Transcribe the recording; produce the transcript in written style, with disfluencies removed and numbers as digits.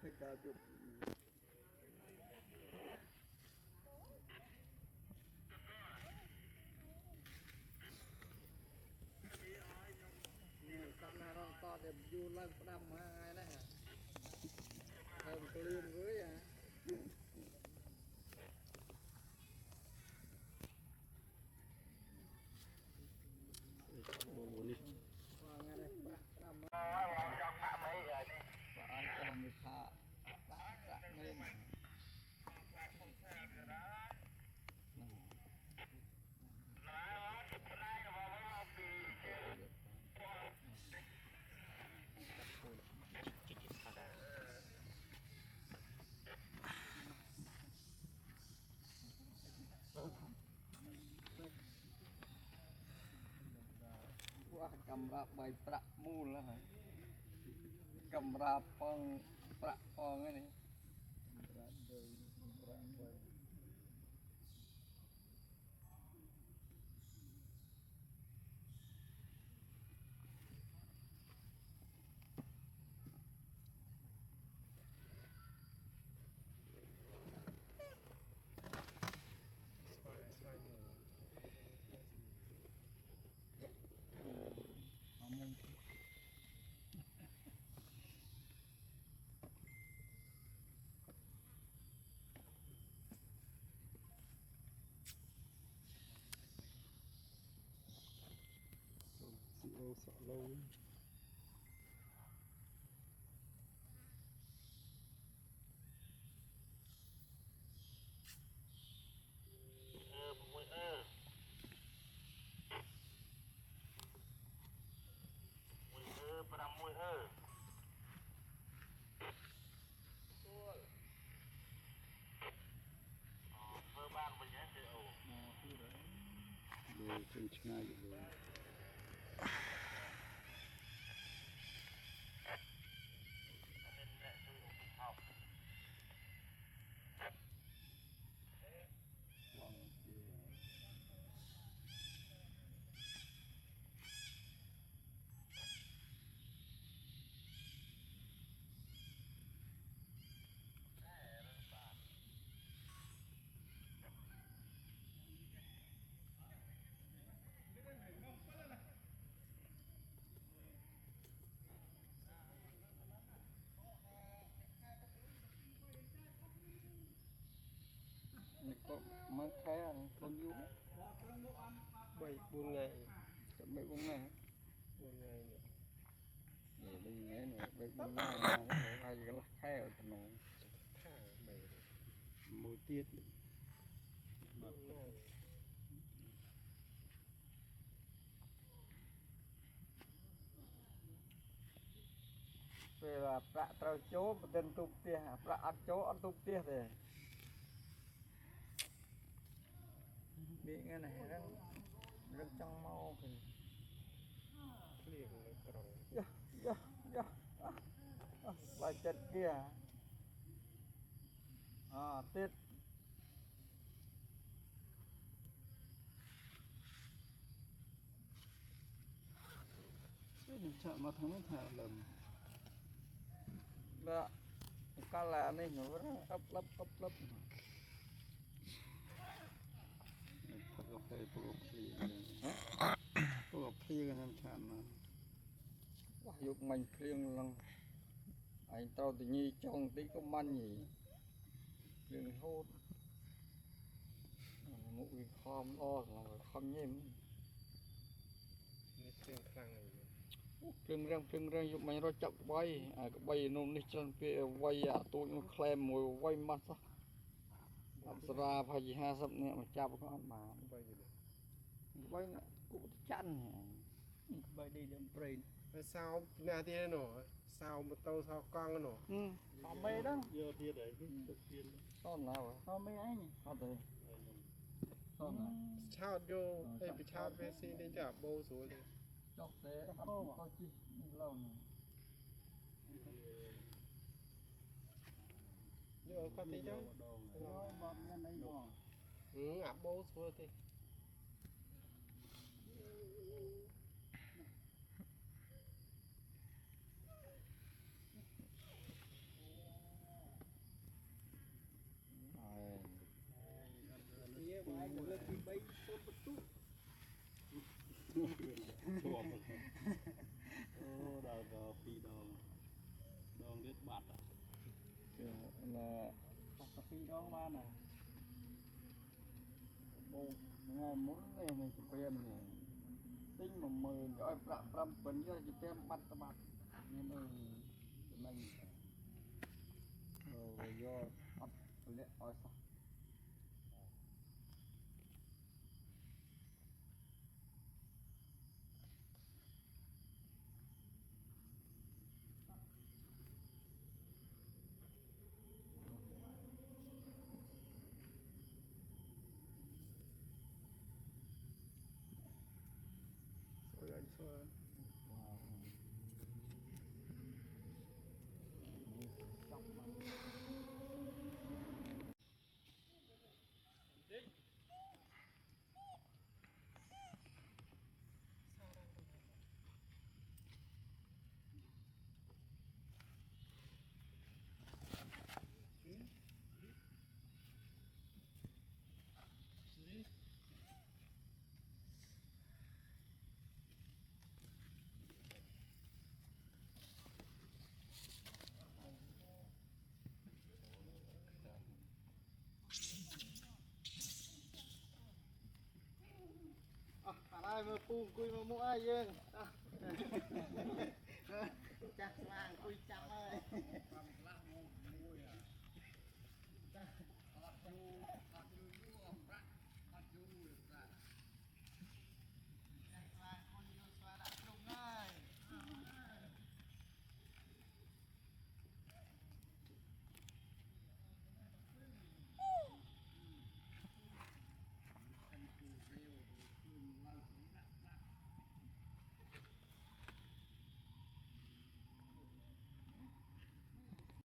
Cả chụp con là con to để du lên đâm hai đấy hả? Thơm liên với à? Ngay đây, đâm. Bạn cầm người thạ, bạn lên. Wah, camera bay prak mula. Camera pong prak pong ini. Camera bay prak bay. Lâu sợ lâu trên chai rồi. Có mang khai ăn con dú 3-4 ngày. 3-4 ngày. 4 ngày nữa. Để đi nghe nữa 3-4 ngày mà hay cái lắc khai ở tầm này. Một tiết. Về là bạ trao chố một tên tục tia, bạ ăn chố ăn tục tia thì bị cái này rất trong mau thì liền còng. bài chất kia tiết mình chợ mà thằng nó thả lầm đó cá là này nó ấp lấp thật là phải bộ phi cái thằng chạm mà dục mình riêng lần anh tao thì nhi trong tí có man gì riêng hốt mũi khom o rồi không nhem rừng răng dục mình rồi chọc bay cái bay nôm nít chân phía bay tôi nó klem mùi bay mắt á ra phải gì ha sắp nè mà chọc có ăn mà bay cũng chăn bay đi đâm brain sao na thế nổ sao một tàu sao con nổ họ mê đó giờ thì đấy thực hiện con nào họ mê ấy nhỉ họ từ con nào chào vô hay bị chào về xin đến trả bô xuống đi chọc thế có chi lâu này vô có tí đó ngã bô xuống đi ชอบโอ้ดาวก็ปีดองดองเด็ดบัดอ่ะ là ปีดองบ้านอ่ะ một ngày muốn này mình chỉ quen này tính mà mười rồi trăm bình cho chị em bắt tao bắt nên mình rồi do bắt lẽ ở sao rồi xóa ai mà phu cùi mà mua ai dương chắc mang cùi chăm ơi